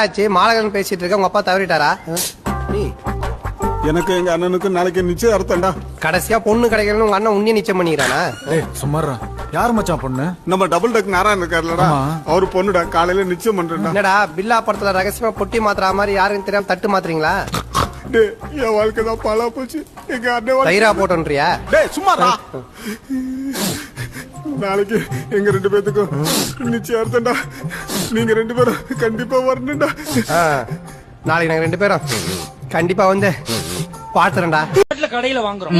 ஆச்சு மாலகன் பேசிட்டு இருக்க உங்க அப்பா தவறிட்டாரா? எனக்கு எங்க அண்ணனுக்கு நாளைக்கு நிச்சயதார்த்தம்டா. கடைசியா பொண்ணு கிடைக்கலன்னு உங்க அண்ணன் உன்னிய நிச்சயம் பண்ணிக்கிறானா? சும்மாறா, யார் மச்சான் பொண்ணு? நம்ம டபுள் டக் நாராயணன் இருக்காருலடா, அவரு பொண்ணுடா. காலையில நிச்சயம் பண்றேன்டா. என்னடா பில்லா படத்துல ரகசியமா பொட்டி மாத்துற மாதிரி யாருன்னு தெரியாம தட்டு மாத்துறீங்களா? என் வாழ்க்கை தான் பாலா போச்சு. எங்க அண்ணன் தயிரா போட்டோன்றியா? சும்மாடா. நாளைக்கு எங்க 2 பேத்துக்கும் நிச்சயார்த்தம்டா. நீங்க 2 பேரும் கண்டிப்பா வரணும்டா. நாளைக்கு நாங்க 2 பேரும் கண்டிப்பா வந்து பாத்துறேன்டா. கடையில வாங்குறோம்,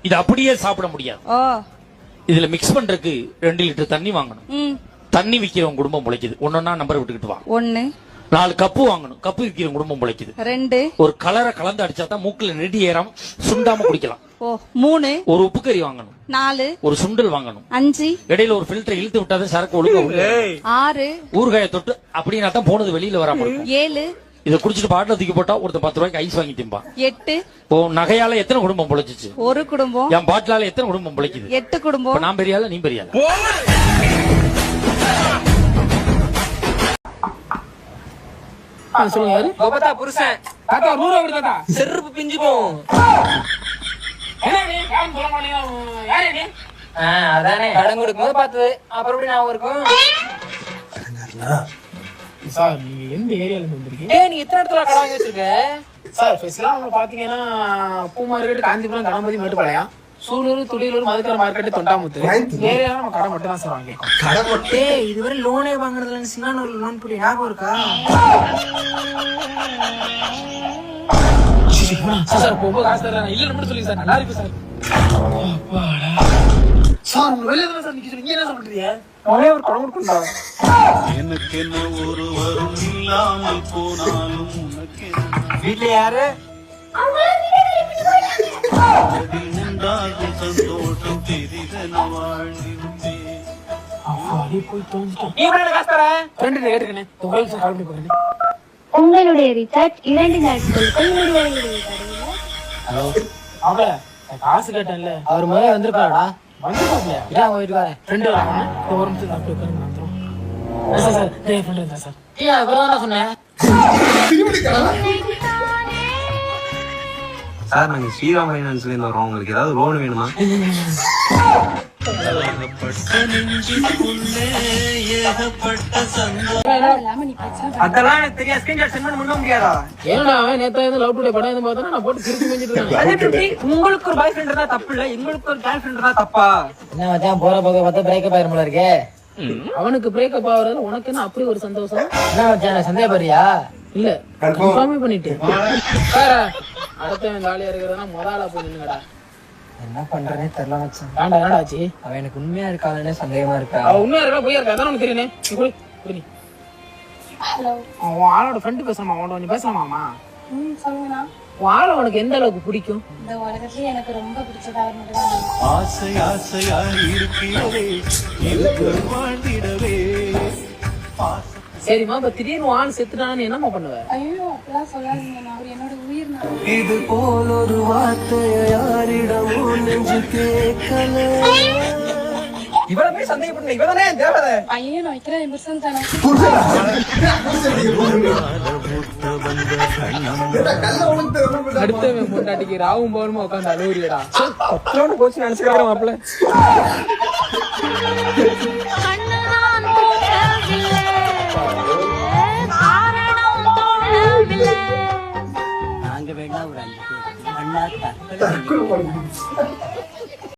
இது அப்படியே சாப்பிட முடியாது. இதுல மிக்ஸ் பண்றதுக்கு 2 லிட்டர் தண்ணி வாங்கணும். தண்ணி விக்கிறவங்க குடும்பம் முளைக்குது. ஒன்னொன்னா நம்பர் விட்டுக்கிட்டு வா. 1 4 கப்பு வாங்கணும். கப்பு விக்கிற குடும்பம் முளைக்குது. 2 ஒரு கலரை கலந்து அடிச்சா தான் மூக்குல நெடி ஏறாம சுண்டாம குடிக்கலாம். 3 ஒரு உப்பு கறி வாங்கணும். 4 ஒரு சுண்டல் வாங்கணும். 5 இடையில ஒரு ஃபில்டர் இழுத்து விட்டாதான் சரக்கு ஒழுங்கா. 6 ஊறுகாய தொட்டு அப்படின்னா தான் போனது வெளியில வராம இருக்கும். 7 இதை குடிச்சிட்டு பாட்டில தூக்கி போட்டா ஒருத்தர் 10 ரூபாய்க்கு ஐஸ் வாங்கி திம்பான். 8 ஓ நகையால எத்தனை குடும்பம் பொழைச்சிச்சு? ஒரு குடும்பம். என் பாட்டிலால எத்தனை குடும்பம் பொழைக்குது? 8 குடும்பம். நான் பெரியால, நீ பெரியால. சொல்லுங்க. கோபத்தா புருஷன் தாத்தா 100 ரூபா தாத்தா. செருப்பு பிஞ்சு போகும். அதானே கடன் கொடுக்கும்போது பார்த்தது. அப்புறம் எப்படி நான் இருக்கும் சார்? நீங்க எந்த ஏரியால இருந்து வந்திருக்கீங்க? நீ எத்தனை இடத்துல கடை வாங்கி வச்சிருக்க சார்? ஃபெஸ்ட்லாம் நம்ம பாத்தீங்கன்னா பூ மார்க்கெட், காஞ்சிபுரம், கணபதி, மேட்டுப்பாளையம், சூலூர், துடியலூர், மதுக்கரை மார்க்கெட், தொண்டாமுத்து ஏரியால நம்ம கடை மட்டும் தான் சார் வாங்கிருக்கோம். கடை மட்டும் இதுவரை லோனே வாங்குறதுல சின்ன லோன் புள்ளி ஞாபகம் இருக்கா? சார் போக காசு தரேன் இல்ல மட்டும் சொல்லி சார். நல்லா இருக்கு சார். சார் உங்க வெளியே தானே சார் நிக்க, நீங்க என்ன சொல்றீங்க? அவனே ஒரு படம் கொடுக்கா. எனக்கு என்ன ஒரு வரும் இல்லாமல் போனாலும் உனக்கு வீட்டுல யாரு? சந்தோஷம் தெரிதன வாழ்ந்தே. போய் தோஞ்சிட்டோம். நீ எப்படி காசு தர? ஃப்ரெண்ட் கேட்டுக்கணே உங்களுக்கு சார் கால் பண்ணி போறேன். உங்களுடைய ரீசார்ஜ் 2 நாட்களுக்குள் முடிவடைகிறது. ஹலோ அவள காசு கேட்டேன்ல, அவர் முதல்ல வந்திருக்காடா. வந்துருப்பாப்ல. இதான் அவங்க வீட்டுக்கார ஃப்ரெண்ட் வராங்க. ஒரு நிமிஷம் சாப்பிட்டு உட்காந்து வந்துடும். சார் சார் ஃப்ரெண்ட் இருந்தா சார். ஏன் அப்புறம் சொன்னேன் சார், நாங்க ஸ்ரீராம் பைனான்ஸ்ல இருந்து வரோம். உங்களுக்கு ஏதாவது லோன் வேணுமா? அதெல்லாம் எனக்கு தெரியாது. ஸ்கிரீன்ஷாட் சென்ட் பண்ண முடியாதா? ஏன்னா அவன் நேத்தா இருந்து லவ் டுடே படம் எதுவும் பார்த்தா நான் போட்டு திருப்பி செஞ்சுட்டு இருக்கேன். உங்களுக்கு ஒரு பாய் ஃப்ரெண்ட் இருந்தா தப்பு இல்ல, எங்களுக்கு ஒரு கேர்ள் ஃப்ரெண்ட் இருந்தா தப்பா? என்ன மச்சான் போற போக பார்த்தா பிரேக்கப் ஆயிரும் போல இருக்கே. அவனுக்கு பிரேக்கப் ஆகுறது உனக்கு என்ன அப்படி ஒரு சந்தோஷம்? என்ன மச்சான் சந்தேகப்படுறியா? இல்ல கன்ஃபார்மே பண்ணிட்டு அடுத்தவன் ஜாலியா இருக்கிறதுனா முதல்ல போய் நின்னுடா. என்ன பண்றேனே தெரியல மச்சான். வேண்டாம் என்னடா ஆச்சு? அவன் எனக்கு உண்மையா இருக்கானே சந்தேகமா இருக்கா. அவ உண்மையா இருக்கா பொய்யா இருக்கா அதான் உனக்கு தெரியுனே. நீ குடி குடி. ஹலோ, அவன் ஆளோட ஃப்ரெண்ட் பேசலாமா? அவனோட நீ பேசலாமாமா? சொல்லுங்கண்ணா. உன் ஆளை உனக்கு எந்த அளவுக்கு பிடிக்கும்? இந்த உலகத்துலயே எனக்கு ரொம்ப பிடிச்சதா அவர் மட்டும் தான். ஆசை ஆசையா இருக்கிறதே எனக்கு வாழ்ந்திடவே. சரிம்மா, இப்ப திடீர்னு ஆள் செத்துட்டானு என்னம்மா பண்ணுவ? ஐயோ அப்படிலாம் சொல்லாதீங்க, அவர் என்னோட உயிர். இது போல் ஒரு வார்த்தையை யாரிடமும் நெஞ்சு கேட்கல. இவ்வளவு பேர் சந்தேகப்பட்ட இவதானே தேவதை. ஐயோ நான் வைக்கிறேன் 100% தானே. அடுத்தவன் பொண்டாட்டிக்கு ராவும் பவனுமா உட்காந்து அழுவுறியடா. போச்சு நினைச்சுக்கிறேன் மாப்பிள்ள. நாங்க வேணா ஒரு 5 பேர்